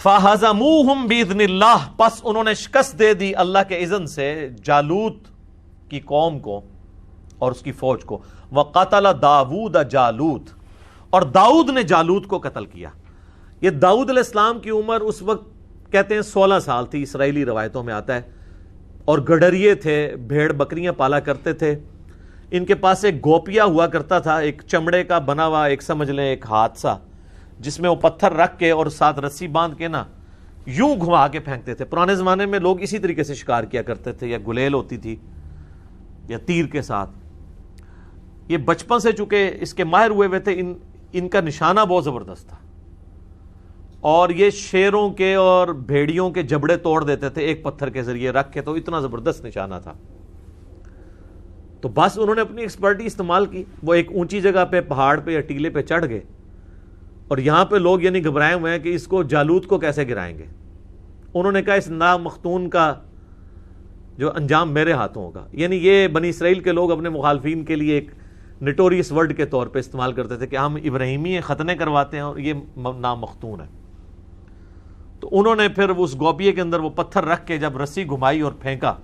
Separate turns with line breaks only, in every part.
فَهَزَمُوهُمْ بِإِذْنِ اللَّهِ، پس انہوں نے شکست دے دی اللہ کے اذن سے جالوت کی قوم کو اور اس کی فوج کو. وَقَتَلَ دَاوُودَ جالوت، اور داؤد نے جالوت کو قتل کیا. یہ داؤد علیہ السلام کی عمر اس وقت کہتے ہیں 16 سال تھی، اسرائیلی روایتوں میں آتا ہے، اور گڈریے تھے، بھیڑ بکریاں پالا کرتے تھے. ان کے پاس ایک گوپیا ہوا کرتا تھا، ایک چمڑے کا بنا ہوا، ایک سمجھ لیں ایک ہاتھ سا، جس میں وہ پتھر رکھ کے اور ساتھ رسی باندھ کے نا یوں گھما کے پھینکتے تھے. پرانے زمانے میں لوگ اسی طریقے سے شکار کیا کرتے تھے، یا گلیل ہوتی تھی یا تیر کے ساتھ. یہ بچپن سے چونکہ اس کے ماہر ہوئے تھے، ان کا نشانہ بہت زبردست تھا، اور یہ شیروں کے اور بھیڑیوں کے جبڑے توڑ دیتے تھے ایک پتھر کے ذریعے رکھ کے. تو اتنا زبردست نشانہ تھا. تو بس انہوں نے اپنی ایکسپرٹی استعمال کی. وہ ایک اونچی جگہ پہ، پہاڑ پہ یا ٹیلے پہ چڑھ گئے، اور یہاں پہ لوگ یعنی گھبرائے ہوئے ہیں کہ اس کو جالوت کو کیسے گرائیں گے. انہوں نے کہا اس نامختون کا جو انجام میرے ہاتھوں ہوگا. یعنی یہ بنی اسرائیل کے لوگ اپنے مخالفین کے لیے ایک نٹوریس ورڈ کے طور پہ استعمال کرتے تھے کہ ہم ابراہیمی ختنے کرواتے ہیں اور یہ نامختون ہے. تو انہوں نے پھر اس گوپیے کے اندر وہ پتھر رکھ کے جب رسی گھمائی اور پھینکا،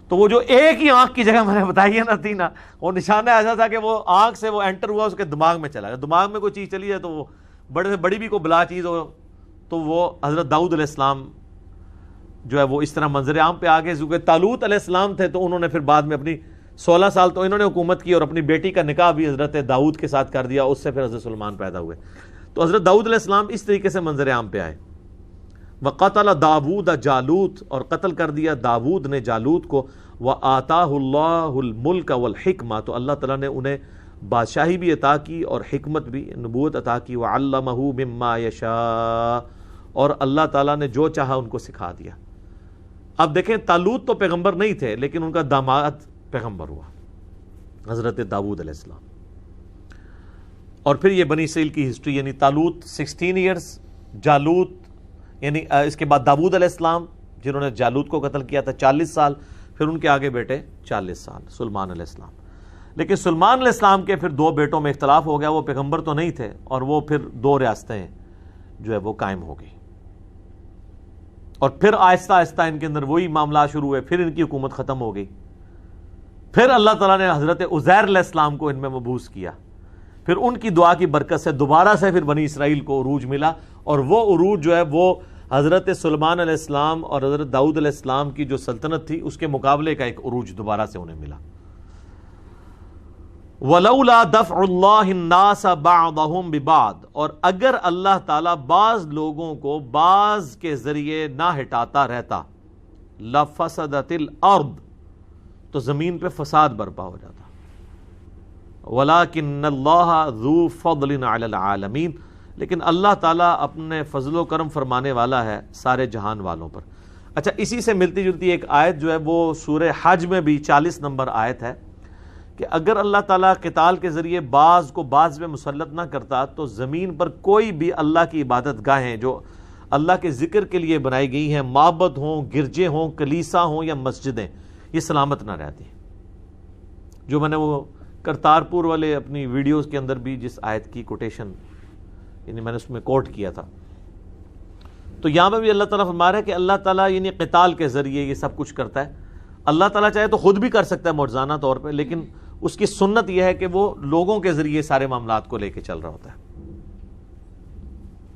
تو وہ جو ایک ہی آنکھ کی جگہ میں نے بتائی ہے نا تھی نا، وہ نشانہ ایسا تھا کہ وہ آنکھ سے وہ انٹر ہوا، اس کے دماغ میں چلا گیا. دماغ میں کوئی چیز چلی جائے تو وہ بڑے سے بڑی بھی کوئی بلا چیز ہو تو وہ حضرت داؤد علیہ السلام جو ہے وہ اس طرح منظر عام پہ آگے. کیونکہ طالوت علیہ السلام تھے تو انہوں نے پھر بعد میں اپنی 16 سال تو انہوں نے حکومت کی، اور اپنی بیٹی کا نکاح بھی حضرت داؤد کے ساتھ کر دیا. اس سے پھر حضرت سلیمان پیدا ہوئے. تو حضرت داؤد علیہ السلام اس طریقے سے منظر عام پہ آئے. وَقَتَلَ دَاوُودَ جالوت، اور قتل کر دیا داود نے جالوت کو. وَآتَاهُ اللَّهُ الْمُلْكَ وَالْحِكْمَةَ، تو اللہ تعالیٰ نے انہیں بادشاہی بھی عطا کی اور حکمت بھی، نبوت عطا کی. وَعَلَّمَهُ مِمَّا يَشَاءُ، اور اللہ تعالیٰ نے جو چاہا ان کو سکھا دیا. اب دیکھیں طالوت تو پیغمبر نہیں تھے، لیکن ان کا داماد پیغمبر ہوا، حضرت داود علیہ السلام. اور پھر یہ بنی اسرائیل کی ہسٹری، یعنی طالوت 16 ایئرز، جالوت یعنی اس کے بعد داود علیہ السلام جنہوں نے جالوت کو قتل کیا تھا 40 سال، پھر ان کے آگے بیٹے 40 سال سلیمان علیہ السلام. لیکن سلیمان علیہ السلام کے پھر 2 بیٹوں میں اختلاف ہو گیا، وہ پیغمبر تو نہیں تھے، اور وہ پھر 2 ریاستیں جو ہے وہ قائم ہو گئی. اور پھر آہستہ آہستہ ان کے اندر وہی معاملات شروع ہوئے، پھر ان کی حکومت ختم ہو گئی. پھر اللہ تعالیٰ نے حضرت عزیر علیہ السلام کو ان میں مبعوث کیا. پھر ان کی دعا کی برکت سے دوبارہ سے پھر بنی اسرائیل کو عروج ملا، اور وہ عروج جو ہے وہ حضرت سلیمان علیہ السلام اور حضرت داؤد علیہ السلام کی جو سلطنت تھی اس کے مقابلے کا ایک عروج دوبارہ سے انہیں ملا. وَلَوْلَا دَفْعُ اللَّهِ النَّاسَ بَعْضَهُمْ بِبَعْضٍ، اور اگر اللہ تعالیٰ بعض لوگوں کو بعض کے ذریعے نہ ہٹاتا رہتا، لَفَسَدَتِ الْأَرْض، تو زمین پہ فساد برپا ہو جاتا. وَلَكِنَّ اللَّهَ ذُو فَضْلٍ عَلَى الْعَالَمِينَ، لیکن اللہ تعالیٰ اپنے فضل و کرم فرمانے والا ہے سارے جہان والوں پر. اچھا، اسی سے ملتی جلتی ایک آیت جو ہے وہ سورہ حج میں بھی 40 نمبر آیت ہے کہ اگر اللہ تعالیٰ قتال کے ذریعے بعض کو بعض پہ مسلط نہ کرتا تو زمین پر کوئی بھی اللہ کی عبادت گاہیں جو اللہ کے ذکر کے لیے بنائی گئی ہیں، معبد ہوں، گرجے ہوں، کلیسا ہوں یا مسجدیں، یہ سلامت نہ رہتی. جو میں نے وہ کرتارپور والے اپنی ویڈیوز کے اندر بھی جس آیت کی کوٹیشن یعنی میں نے اس میں کوٹ کیا تھا، تو یہاں میں بھی اللہ تعالیٰ فرما رہا ہے کہ اللہ تعالیٰ یعنی قتال کے ذریعے یہ سب کچھ کرتا ہے. اللہ تعالیٰ چاہے تو خود بھی کر سکتا ہے معجزانہ طور پہ، لیکن اس کی سنت یہ ہے کہ وہ لوگوں کے ذریعے سارے معاملات کو لے کے چل رہا ہوتا ہے.